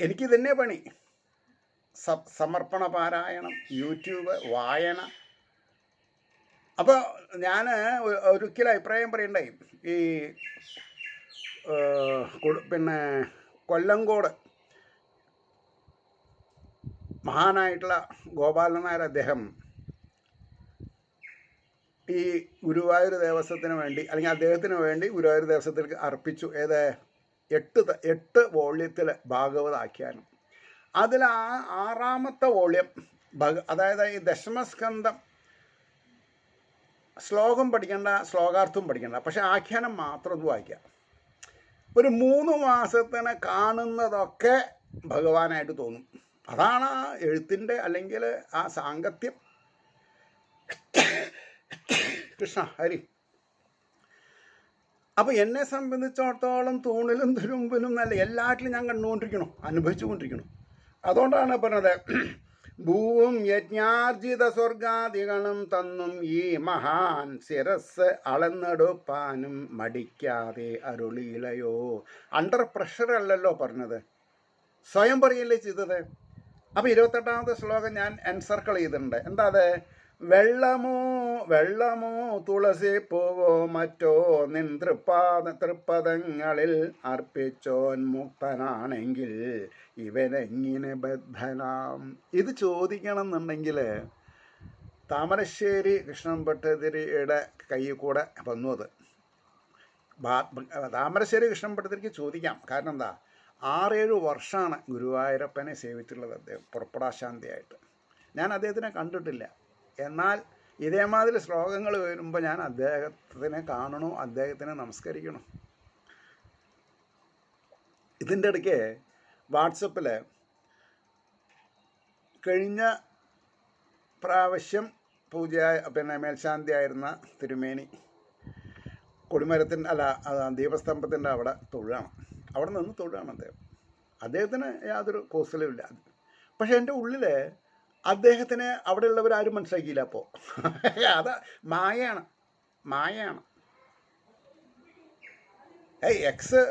എനിക്ക് തന്നെ പണി, സമർപ്പണ പാരായണം, യൂട്യൂബ്, വായന. അപ്പോൾ ഞാൻ ഒരിക്കലും അഭിപ്രായം പറയണ്ടായി. ഈ പിന്നെ കൊല്ലങ്കോട് മഹാനായിട്ടുള്ള ഗോപാലൻ നായർ അദ്ദേഹം ഈ ഗുരുവായൂർ ദേവസ്വത്തിന് വേണ്ടി, അല്ലെങ്കിൽ അദ്ദേഹത്തിന് വേണ്ടി ഗുരുവായൂർ ദേവസ്വത്തിലേക്ക് അർപ്പിച്ചു. ഏത് 8 വോള്യത്തിൽ ഭാഗവതാഖ്യാനം. അതിൽ 6ാമത്തെ വോള്യം അതായത് ഈ ദശമസ്കന്ധം ശ്ലോകം പഠിക്കേണ്ട, ശ്ലോകാർത്ഥം പഠിക്കേണ്ട, പക്ഷെ ആഖ്യാനം മാത്രം ഇത് വായിക്കുക. ഒരു 3 മാസത്തിന് കാണുന്നതൊക്കെ ഭഗവാനായിട്ട് തോന്നും. അതാണ് ആ എഴുത്തിൻ്റെ അല്ലെങ്കിൽ ആ സാങ്കത്യം. കൃഷ്ണ ഹരി. അപ്പോൾ എന്നെ സംബന്ധിച്ചിടത്തോളം തൂണിലും തുരുമ്പിലും നല്ല എല്ലാറ്റിലും ഞാൻ കണ്ടുകൊണ്ടിരിക്കണം, അനുഭവിച്ചുകൊണ്ടിരിക്കണം. അതുകൊണ്ടാണ് പറഞ്ഞത്, ഭൂവും യജ്ഞാർജിത സ്വർഗാദികളും തന്നും ഈ മഹാൻ ശിരസ് അളന്നെടുപ്പാനും മടിക്കാതെ അരുളിയിലയോ. അണ്ടർ പ്രഷറല്ലല്ലോ പറഞ്ഞത്, സ്വയം പറയല്ലേ ചെയ്തത്. അപ്പോൾ 28ാമത്തെ ശ്ലോകം ഞാൻ എൻസർക്കിൾ ചെയ്തിട്ടുണ്ട്. എന്താ അത്? വെള്ളമോ തുളസി പൂവോ മറ്റോ നിൻ തൃപ്പദങ്ങളിൽ അർപ്പിച്ചോൻ മുക്തനാണെങ്കിൽ ഇവനെങ്ങിനെ ബദ്ധനാം. ഇത് ചോദിക്കണം എന്നുണ്ടെങ്കിൽ താമരശ്ശേരി കൃഷ്ണൻ ഭട്ടതിരിയുടെ കയ്യിൽ കൂടെ വന്നു. അത് താമരശ്ശേരി കൃഷ്ണൻ ഭട്ടതിരിക്ക് ചോദിക്കാം. കാരണം എന്താ, 6-7 വർഷമാണ് ഗുരുവായൂരപ്പനെ സേവിച്ചിട്ടുള്ളത് അദ്ദേഹം പുറപ്പെടാശാന്തിയായിട്ട്. ഞാൻ അദ്ദേഹത്തിനെ കണ്ടിട്ടില്ല. എന്നാൽ ഇതേമാതിരി ശ്ലോകങ്ങൾ വരുമ്പോൾ ഞാൻ അദ്ദേഹത്തിനെ കാണണോ, അദ്ദേഹത്തിനെ നമസ്കരിക്കണം. ഇതിൻ്റെ ഇടയ്ക്ക് വാട്സപ്പിൽ കഴിഞ്ഞ പ്രാവശ്യം മേൽശാന്തിയായിരുന്ന തിരുമേനി കൊടിമരത്തിൻ്റെ ദീപസ്തംഭത്തിൻ്റെ അവിടെ തൊഴുകയാണ്. അവിടെ നിന്ന് തൊഴുകയാണ് അദ്ദേഹത്തിന് യാതൊരു കോസ്റ്റലും ഇല്ല. പക്ഷെ എൻ്റെ ഉള്ളിൽ അദ്ദേഹത്തിന് അവിടെ ഉള്ളവരാരും മനസ്സിലാക്കിയില്ല. അപ്പോൾ അത് മായയാണ്. എക്സ്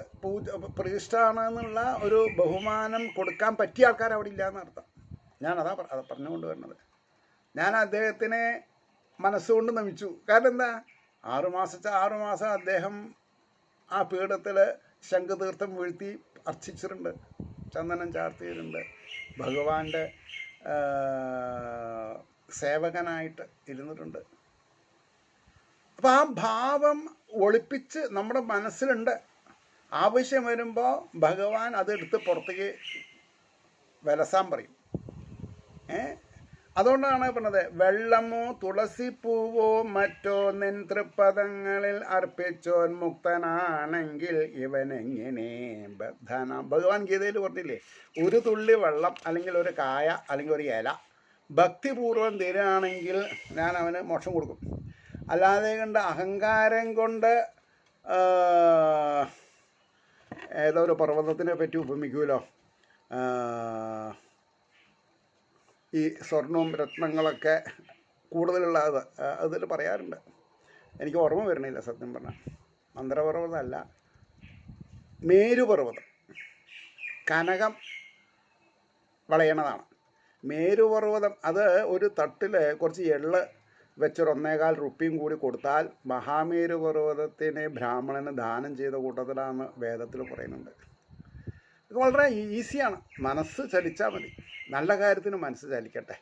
പ്രീസ്റ്റാണെന്നുള്ള ഒരു ബഹുമാനം കൊടുക്കാൻ പറ്റിയ ആൾക്കാർ അവിടെ ഇല്ല എന്നർത്ഥം. ഞാനതാ പറഞ്ഞുകൊണ്ട് വരുന്നത്. ഞാൻ അദ്ദേഹത്തിനെ മനസ്സുകൊണ്ട് നമിച്ചു. കാരണം എന്താ, 6 മാസം അദ്ദേഹം ആ പീഠത്തിൽ ശംഖുതീർത്ഥം വീഴ്ത്തി അർച്ചിച്ചിട്ടുണ്ട്, ചന്ദനം ചാർത്തിയിട്ടുണ്ട്, ഭഗവാന്റെ സേവകനായിട്ട് ഇരുന്നിട്ടുണ്ട്. അപ്പം ആ ഭാവം ഒളിപ്പിച്ച് നമ്മുടെ മനസ്സിലുണ്ട്. ആവശ്യം വരുമ്പോൾ ഭഗവാൻ അതെടുത്ത് പുറത്തേക്ക് വിലസാൻ പറയും. അതുകൊണ്ടാണ് പറഞ്ഞത്, വെള്ളമോ തുളസിപ്പൂവോ മറ്റോ നിൻ തൃപ്പദങ്ങളിൽ അർപ്പിച്ചോൻ മുക്തനാണെങ്കിൽ ഇവനെങ്ങനെ ബദ്ധന. ഭഗവാൻ ഗീതയിൽ പറഞ്ഞില്ലേ, ഒരു തുള്ളി വെള്ളം അല്ലെങ്കിൽ ഒരു കായ അല്ലെങ്കിൽ ഒരു ഇല ഭക്തിപൂർവ്വം തരികയാണെങ്കിൽ ഞാൻ അവന് മോക്ഷം കൊടുക്കും. അല്ലാതെ കൊണ്ട് അഹങ്കാരം കൊണ്ട് ഏതോ ഒരു പർവ്വതത്തിനെ പറ്റി ഉപമിക്കുമല്ലോ, ഈ സ്വർണവും രത്നങ്ങളൊക്കെ കൂടുതലുള്ള അതിൽ പറയാറുണ്ട്. എനിക്ക് ഓർമ്മ വരണില്ല സത്യം പറഞ്ഞാൽ. മന്ത്രപർവ്വതമല്ല, മേരുപർവ്വതം കനകം വളയണതാണ്. മേരുപർവ്വതം അത് ഒരു തട്ടിൽ കുറച്ച് എള്ള് വെച്ചൊരു 1.25 റുപ്പിയും കൂടി കൊടുത്താൽ മഹാമേരുപർവ്വതത്തിനെ ബ്രാഹ്മണന് ദാനം ചെയ്ത കൂട്ടത്തിലാണ് വേദത്തിൽ പറയുന്നുണ്ട്. ഇത് വളരെ ഈസിയാണ്, മനസ്സ് ചലിച്ചാൽ മതി. നല്ല കാര്യത്തിന് മനസ്സ് ചലിക്കട്ടെ.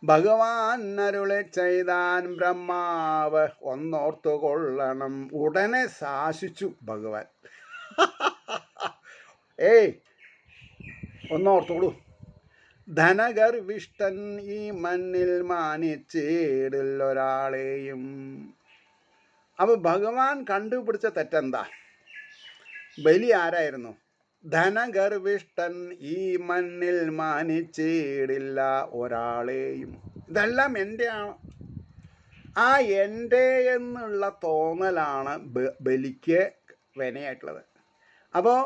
ഭഗവാൻ അരുളി ചെയ്താൻ ബ്രഹ്മാവ് ഒന്നോർത്തു കൊള്ളണം, ഉടനെ ശാസിച്ചു ഭഗവാൻ. ഒന്നോർത്തോളൂ, ധനഗർവിഷ്ടൻ ഈ മണ്ണിൽ മാനിച്ചിടില്ലൊരാളെയും. അപ്പോൾ ഭഗവാൻ കണ്ടുപിടിച്ച തെറ്റെന്താ? ബലി ആരായിരുന്നു? ധനഗർവിഷ്ടൻ ഈ മണ്ണിൽ മാനിച്ചിടില്ല ഒരാളെയും. ഇതെല്ലാം എൻ്റെയാണ്. ആ എൻ്റെ എന്നുള്ള തോന്നലാണ് ബലിക്ക് വിനയായിട്ടുള്ളത്. അപ്പോൾ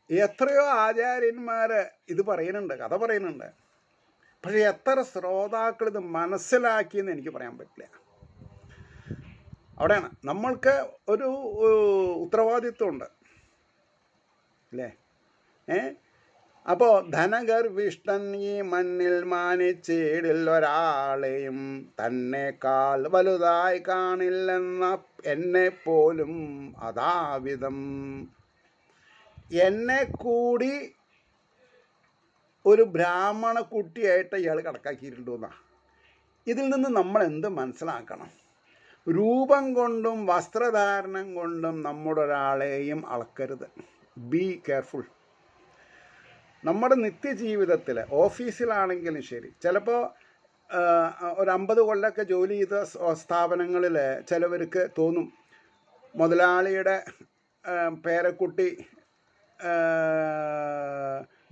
എത്രയോ ആചാര്യന്മാർ ഇത് പറയുന്നുണ്ട്, കഥ പറയുന്നുണ്ട്. പക്ഷെ എത്ര ശ്രോതാക്കൾ ഇത് മനസ്സിലാക്കിയെന്ന് എനിക്ക് പറയാൻ പറ്റില്ല. അവിടെയാണ് നമ്മൾക്ക് ഒരു ഉത്തരവാദിത്വമുണ്ട് അല്ലേ? അപ്പോൾ ധനഗർവിഷ്ടൻ ഈ മണ്ണിൽ മാനിച്ചേടിൽ ഒരാളെയും തന്നെക്കാൾ വലുതായി കാണില്ലെന്ന എന്നെ പോലും അതാവിധം. എന്നെ കൂടി ഒരു ബ്രാഹ്മണ കുട്ടിയായിട്ട് ഇയാൾ കണക്കാക്കിയിട്ടുണ്ടെന്നാ. ഇതിൽ നിന്ന് നമ്മൾ എന്ത് മനസ്സിലാക്കണം? രൂപം കൊണ്ടും വസ്ത്രധാരണം കൊണ്ടും നമ്മുടെ ഒരാളെയും അളക്കരുത്. Be careful. നമ്മുടെ നിത്യജീവിതത്തിൽ ഓഫീസിലാണെങ്കിലും ശരി, ചിലപ്പോൾ ഒരു 50 കൊല്ലമൊക്കെ ജോലി ചെയ്ത സ്ഥാപനങ്ങളിൽ ചിലവർക്ക് തോന്നും മുതലാളിയുടെ പേരക്കുട്ടി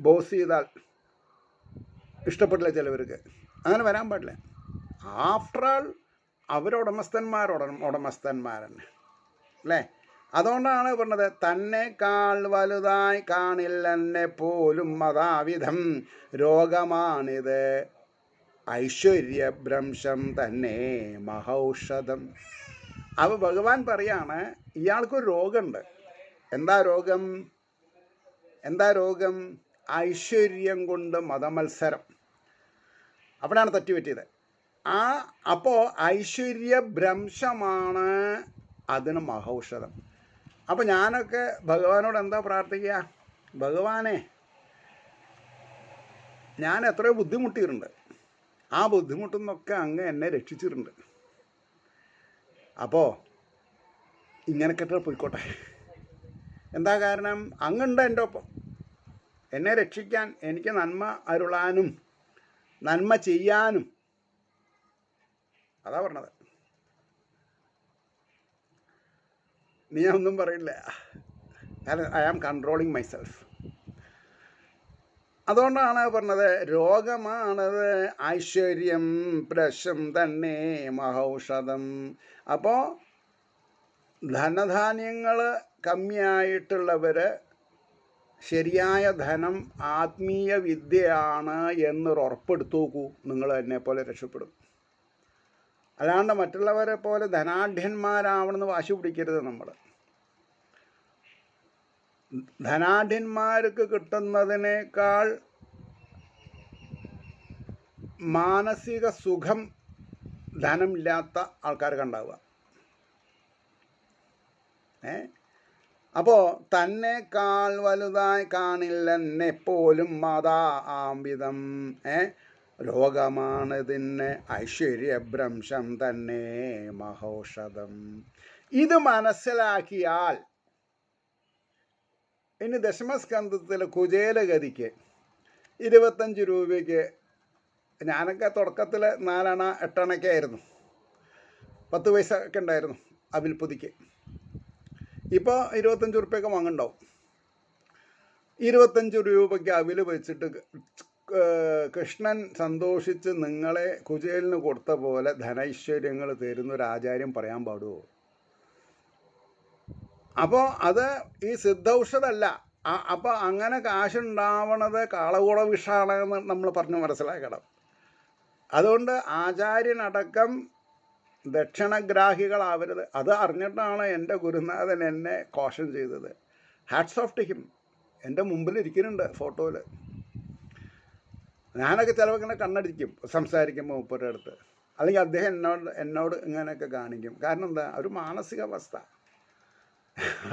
ബോസ് ചെയ്താൽ ഇഷ്ടപ്പെട്ടില്ല ചിലവർക്ക്. അങ്ങനെ വരാൻ പാടില്ല. ആഫ്റ്റർ ആൾ അവർ ഉടമസ്ഥന്മാരെന്നെ അല്ലേ? അതുകൊണ്ടാണ് പറഞ്ഞത് തന്നെക്കാൾ വലുതായി കാണില്ലെന്നെ പോലും അതാവിധം രോഗമാണിത് ഐശ്വര്യഭ്രംശം തന്നെ മഹൗഷധം. അപ്പോൾ ഭഗവാൻ പറയാണ് ഇയാൾക്കൊരു രോഗമുണ്ട്. എന്താ രോഗം? ഐശ്വര്യം കൊണ്ട് മതമത്സരം. അവിടെയാണ് തെറ്റുപറ്റിയത്. അപ്പോൾ ഐശ്വര്യഭ്രംശമാണ് അതിന് മഹൗഷധം. അപ്പോൾ ഞാനൊക്കെ ഭഗവാനോട് എന്താ പ്രാർത്ഥിക്കുക? ഭഗവാനെ, ഞാൻ എത്രയോ ബുദ്ധിമുട്ടിയിട്ടുണ്ട്, ആ ബുദ്ധിമുട്ടിൽ നിന്നൊക്കെ അങ്ങ് എന്നെ രക്ഷിച്ചിട്ടുണ്ട്. അപ്പോൾ ഇങ്ങനെയൊക്കെ പോയിക്കോട്ടെ. എന്താ കാരണം? അങ്ങുണ്ട് എൻ്റെ ഒപ്പം എന്നെ രക്ഷിക്കാൻ, എനിക്ക് നന്മ അരുളാനും നന്മ ചെയ്യാനും. അതാ പറഞ്ഞത്. നീ ഒന്നും പറയില്ല, കാരണം ഐ ആം കൺട്രോളിങ് മൈസെൽഫ്. അതുകൊണ്ടാണ് പറഞ്ഞത് രോഗമാണത് ഐശ്വര്യം പ്രശം തന്നെ മഹൗഷധം. അപ്പോൾ ധനധാന്യങ്ങൾ കമ്മിയായിട്ടുള്ളവർ ശരിയായ ധനം ആത്മീയ വിദ്യയാണ് എന്നൊരു ഉറപ്പെടുത്തു നോക്കൂ, നിങ്ങൾ എന്നെ പോലെ രക്ഷപ്പെടും. അല്ലാണ്ട് മറ്റുള്ളവരെ പോലെ ധനാഢ്യന്മാരാവണമെന്ന് വാശി പിടിക്കരുത്. നമ്മൾ ധനാഢ്യന്മാർക്ക് കിട്ടുന്നതിനേക്കാൾ മാനസിക സുഖം ധനമില്ലാത്ത ആൾക്കാർക്കുണ്ടാവുക. അപ്പോൾ തന്നെക്കാൾ വലുതായി കാണില്ലെന്നെപ്പോലും മാതാ ആംബിതം രോഗമാണിതിന് ഐശ്വര്യഭ്രംശം തന്നെ മഹൗഷധം. ഇത് മനസ്സിലാക്കിയാൽ ഇനി ദശമസ്കന്ധത്തിൽ കുചേലഗതിക്ക് 25 രൂപയ്ക്ക്, ഞാനൊക്കെ തുടക്കത്തിൽ 4 അണ 8 അണയൊക്കെ ആയിരുന്നു, 10 പൈസ ഒക്കെ ഉണ്ടായിരുന്നു അവിൽപ്പൊതിക്ക്. ഇപ്പോൾ 25 ഉറുപ്പ്യൊക്കെ വാങ്ങുന്നുണ്ടാവും. 25 രൂപയ്ക്ക് അവിൽ വെച്ചിട്ട് കൃഷ്ണൻ സന്തോഷിച്ച് നിങ്ങളെ കുചേലിന് കൊടുത്ത പോലെ ധനൈശ്വര്യങ്ങൾ തരുന്നൊരു ആചാര്യം പറയാൻ പാടുമോ? അപ്പോൾ അത് ഈ സിദ്ധൌഷധമല്ല. അപ്പോൾ അങ്ങനെ കാശുണ്ടാവണത് കാളകൂട വിഷാണെന്ന് നമ്മൾ പറഞ്ഞ് മനസ്സിലാക്കണം. അതുകൊണ്ട് ആചാര്യനടക്കം ദക്ഷിണഗ്രാഹികളാവരുത്. അത് അറിഞ്ഞിട്ടാണ് എൻ്റെ ഗുരുനാഥൻ എന്നെ കോഷൻ ചെയ്തത്. Hats of two him. എൻ്റെ മുമ്പിലിരിക്കുന്നുണ്ട് ഫോട്ടോയിൽ. ഞാനൊക്കെ ചിലപ്പോൾ ഇങ്ങനെ കണ്ണടിക്കും സംസാരിക്കുമ്പോൾ മൂപ്പരുടെ അടുത്ത്, അല്ലെങ്കിൽ അദ്ദേഹം എന്നോട് ഇങ്ങനെയൊക്കെ കാണിക്കും. കാരണം എന്താ? ഒരു മാനസികാവസ്ഥ,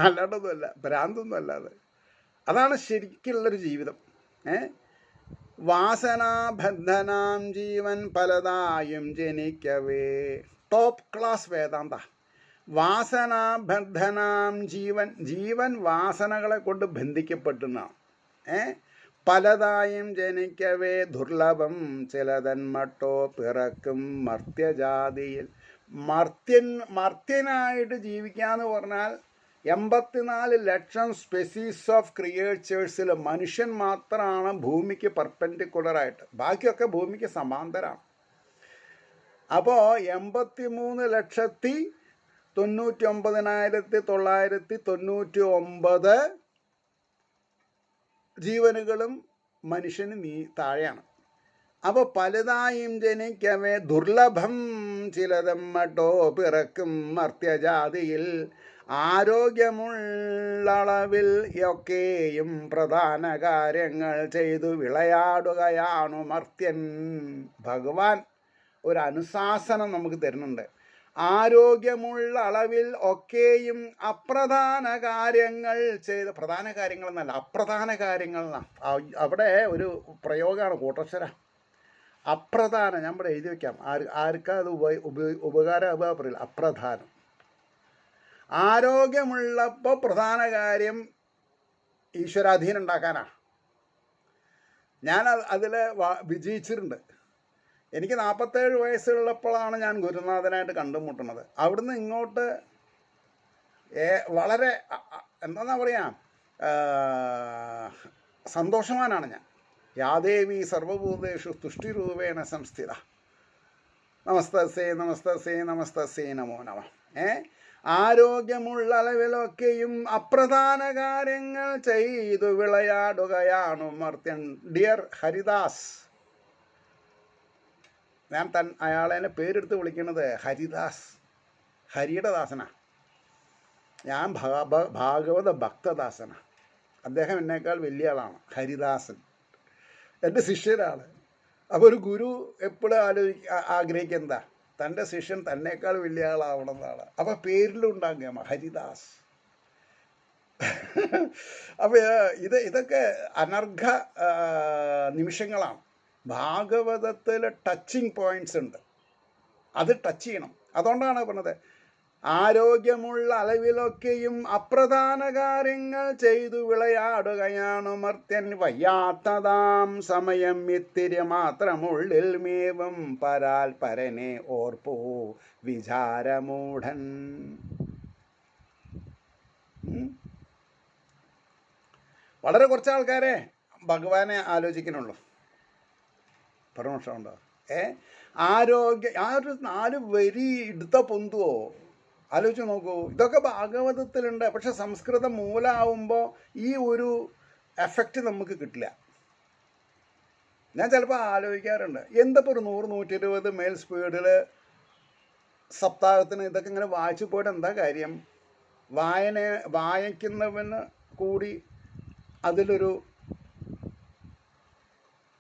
അല്ലാണ്ടൊന്നുമല്ല, ഭ്രാന്തൊന്നും അല്ലാതെ. അതാണ് ശരിക്കുള്ളൊരു ജീവിതം. വാസനാബദ്ധനാം ജീവൻ പലതായും ജനിക്കവേ. ടോപ്പ് ക്ലാസ് വേദാന്ത. വാസനാബദ്ധനാം ജീവൻ വാസനകളെ കൊണ്ട് ബന്ധിക്കപ്പെട്ടുന്നാണ്. പലതായും ജനിക്കവേ ദുർലഭം ചിലതന്മട്ടോ പിറക്കും മർത്യജാതിയിൽ. മർത്യനായിട്ട് ജീവിക്കാന്ന് പറഞ്ഞാൽ 84 ലക്ഷം സ്പെസീസ് ഓഫ് ക്രിയേച്ചേഴ്സിൽ മനുഷ്യൻ മാത്രമാണ് ഭൂമിക്ക് പെർപെൻഡിക്കുലറായിട്ട്, ബാക്കിയൊക്കെ ഭൂമിക്ക് സമാന്തരമാണ്. അപ്പോൾ 83 99,999 ജീവനുകളും മനുഷ്യന് താഴെയാണ്. അപ്പോൾ പലതായും ജനിക്കവേ ദുർലഭം ചിലതും മട്ടോ പിറക്കും മർത്യജാതിയിൽ ആരോഗ്യമുള്ളളവിൽ ഒക്കെയും പ്രധാന കാര്യങ്ങൾ ചെയ്തു വിളയാടുകയാണു മർത്യൻ. ഭഗവാൻ ഒരു അനുശാസനം നമുക്ക് തരുന്നുണ്ട്. ആരോഗ്യമുള്ള അളവിൽ ഒക്കെയും അപ്രധാന കാര്യങ്ങൾ ചെയ്ത്, പ്രധാന കാര്യങ്ങൾ എന്നല്ല, അപ്രധാന കാര്യങ്ങൾ. അവിടെ ഒരു പ്രയോഗമാണ് കൂട്ടക്ഷര. അപ്രധാന, ഞാൻ ഇവിടെ എഴുതി വയ്ക്കാം, ആർക്കാ അത് ഉപകാരം പറയില്ല. അപ്രധാനം. ആരോഗ്യമുള്ളപ്പോൾ പ്രധാന കാര്യം ഈശ്വരാധീനം ഉണ്ടാക്കാനാണ്. ഞാൻ അതിൽ വിജയിച്ചിട്ടുണ്ട്. എനിക്ക് 47 വയസ്സുള്ളപ്പോഴാണ് ഞാൻ ഗുരുനാഥനായിട്ട് കണ്ടുമുട്ടുന്നത്. അവിടുന്ന് ഇങ്ങോട്ട് വളരെ എന്താ പറയുക, സന്തോഷവാനാണ് ഞാൻ. യാദേവി സർവഭൂതേഷു തുഷ്ടിരൂപേണ സംസ്ഥിത. നമസ്തസ്സേ നമസ്തസ്സേ നമസ്തസ്സേ നമോ നമഃ. ആരോഗ്യമുള്ള അളവിലൊക്കെയും അപ്രധാന കാര്യങ്ങൾ ചെയ്തു വിളയാടുകയാണു മർത്യൻ. ഡിയർ ഹരിദാസ്, ഞാൻ അയാളെ പേരെടുത്ത് വിളിക്കുന്നത് ഹരിദാസ്, ഹരിയുടെ ദാസനാണ്. ഞാൻ ഭാഗവത ഭക്തദാസനാണ്. അദ്ദേഹം എന്നേക്കാൾ വലിയ ആളാണ് ഹരിദാസൻ, എൻ്റെ ശിഷ്യനാണ്. അപ്പോൾ ഒരു ഗുരു എപ്പോഴും ആഗ്രഹിക്കുന്നതാ തൻ്റെ ശിഷ്യൻ തന്നേക്കാൾ വലിയ ആളാവണം എന്നാണ്. അപ്പോൾ പേരിലുണ്ടാകുക ഹരിദാസ്. അപ്പോൾ ഇതൊക്കെ അനർഘ നിമിഷങ്ങളാണ്. ഭാഗവതത്തിൽ ടച്ചിങ് പോയിൻറ്റ്സ് ഉണ്ട്, അത് ടച്ച് ചെയ്യണം. അതുകൊണ്ടാണ് പറഞ്ഞത് ആരോഗ്യമുള്ള അളവിലൊക്കെയും അപ്രധാന കാര്യങ്ങൾ ചെയ്തു വിളയാടുകയാണ് മർത്യൻ. വയ്യാത്തതാം സമയം ഇത്തിരി മാത്രമുള്ളിൽ മേവും പരാൽ പരനെ ഓർപ്പോ വിചാരമൂഢൻ. വളരെ കുറച്ച് ആൾക്കാരെ ഭഗവാനെ ആലോചിക്കുന്നുള്ളൂ. പരമോക്ഷമുണ്ടോ? ആ ഒരു 4 വരി എടുത്ത പൊന്തുവോ? ആലോചിച്ച് നോക്കൂ. ഇതൊക്കെ ഭാഗവതത്തിലുണ്ട്. പക്ഷെ സംസ്കൃതം മൂലമാവുമ്പോൾ ഈ ഒരു എഫക്റ്റ് നമുക്ക് കിട്ടില്ല. ഞാൻ ചിലപ്പോൾ ആലോചിക്കാറുണ്ട്, എന്തപ്പോൾ ഒരു 100-120 മൈൽ സ്പീഡിൽ സപ്താഹത്തിന് ഇതൊക്കെ ഇങ്ങനെ വായിച്ചു പോയിട്ട് എന്താ കാര്യം? വായിക്കുന്നവന് കൂടി അതിലൊരു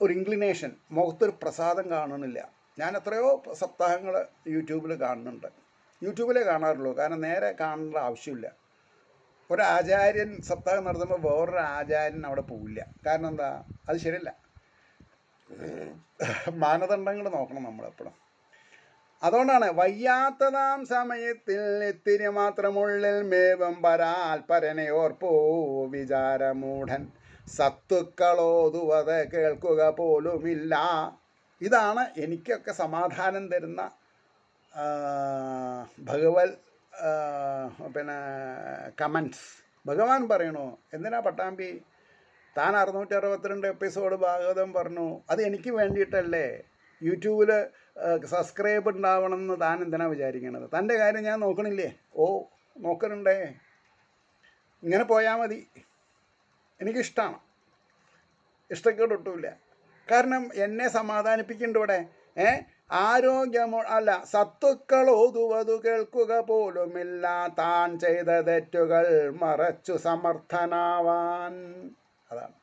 ഇൻക്ലിനേഷൻ, മുഖത്തൊരു പ്രസാദം കാണുന്നില്ല. ഞാൻ എത്രയോ സപ്താഹങ്ങൾ യൂട്യൂബിൽ കാണുന്നുണ്ട്. യൂട്യൂബിലേ കാണാറുള്ളൂ, കാരണം നേരെ കാണേണ്ട ആവശ്യമില്ല. ഒരു ആചാര്യൻ സപ്താഹം നടത്തുമ്പോൾ വേറൊരു ആചാര്യൻ അവിടെ പോവില്ല. കാരണം എന്താ? അത് ശരിയല്ല. മാനദണ്ഡങ്ങൾ നോക്കണം നമ്മളെപ്പോഴും. അതുകൊണ്ടാണ് വയ്യാത്തതാം സമയത്തിൽ ഇത്തിരി മാത്രമുള്ളിൽ മേവം പരാൽ പരനെ ഓർപ്പോ വിചാരമൂഢൻ. സത്തുക്കളോതുവത് കേൾക്കുക പോലുമില്ല. ഇതാണ് എനിക്കൊക്കെ സമാധാനം തരുന്ന ഭഗവത് കമൻസ്. ഭഗവാൻ പറയണു, എന്തിനാ പട്ടാമ്പി താൻ 662 എപ്പിസോഡ് ഭാഗവതം പറഞ്ഞു, അത് എനിക്ക് വേണ്ടിയിട്ടല്ലേ? യൂട്യൂബിൽ സബ്സ്ക്രൈബ് ഉണ്ടാവണം എന്ന് താൻ എന്തിനാ വിചാരിക്കണത്? തൻ്റെ കാര്യം ഞാൻ നോക്കണില്ലേ? നോക്കണുണ്ടേ, ഇങ്ങനെ പോയാൽ മതി. എനിക്കിഷ്ടമാണ്, ഇഷ്ടക്കേടൊട്ടുമില്ല. കാരണം എന്നെ സമാധാനിപ്പിക്കുന്നുണ്ട് ഇവിടെ. സത്തുക്കളോതുവതു കേൾക്കുക പോലുമില്ല, താൻ ചെയ്ത തെറ്റുകൾ മറച്ചു സമർത്ഥനാവാൻ. അതാണ്,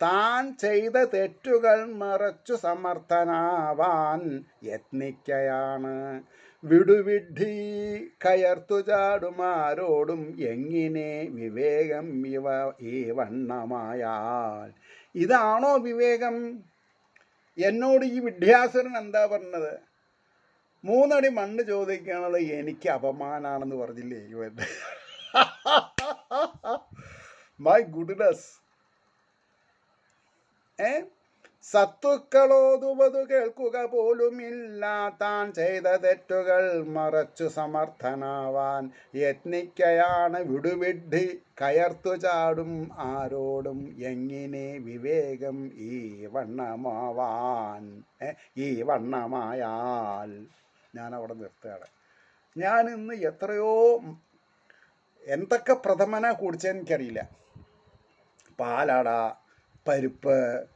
താൻ ചെയ്ത തെറ്റുകൾ മറച്ചു സമർത്ഥനാവാൻ യത്നിക്കയാണ്. വിടുവിഡ്ഢി കയർത്തു ചാടുമാരോടും എങ്ങനെ വിവേകം ഈ വണ്ണമായാൽ. ഇതാണോ വിവേകം? എന്നോട് ഈ വിദ്യാസുരൻ എന്താ പറഞ്ഞത്? 3 അടി മണ്ണ് ചോദിക്കണത് എനിക്ക് അപമാനാണെന്ന് പറഞ്ഞില്ലേ ഇവൻ? My goodness. സത്തുക്കളോതുവതു കേൾക്കുക പോലുമില്ല, താൻ ചെയ്ത തെറ്റുകൾ മറച്ചു സമർത്ഥനാവാൻ യത്നിക്കയാണ്. വിടുവിഡ്ഢി കയർത്തു ചാടും ആരോടും എങ്ങനെ വിവേകം ഈ വണ്ണമാവാൻ. ഈ വണ്ണമായാൽ. ഞാനവിടെ നിർത്തുകയാണ്. ഞാൻ ഇന്ന് എത്രയോ എന്തൊക്കെ പ്രഥമന കുടിച്ചതെന്ന് എനിക്കറിയില്ല. പാലാട, പരിപ്പ്,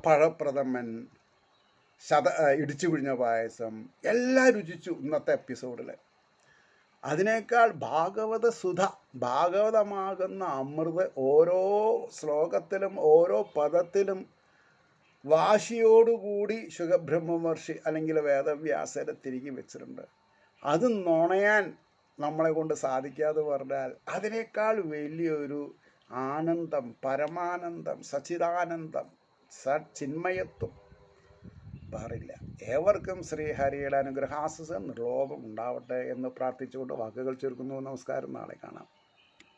പഴപ്രഥമൻ, ഇടിച്ചു പിഴിഞ്ഞ പായസം എല്ലാം രുചിച്ചു ഇന്നത്തെ എപ്പിസോഡിൽ. അതിനേക്കാൾ ഭാഗവത സുധ, ഭാഗവതമാകുന്ന അമൃത് ഓരോ ശ്ലോകത്തിലും ഓരോ പദത്തിലും വാശിയോടുകൂടി ശുഖബ്രഹ്മമഹർഷി അല്ലെങ്കിൽ വേദവ്യാസരെ തിരികെ വെച്ചിട്ടുണ്ട്. അത് നുണയാൻ നമ്മളെ കൊണ്ട് സാധിക്കാതെ പറഞ്ഞാൽ അതിനേക്കാൾ വലിയൊരു ആനന്ദം, പരമാനന്ദം, സച്ചിദാനന്ദം, ചിന്മയത്വം വേറില്ല. ഏവർക്കും ശ്രീഹരിയുടെ അനുഗ്രഹാശിസ് നിർലോഭം ഉണ്ടാവട്ടെ എന്ന് പ്രാർത്ഥിച്ചുകൊണ്ട് വാക്കുകൾ ചുരുക്കുന്നു. നമസ്കാരം. നാളെ കാണാം.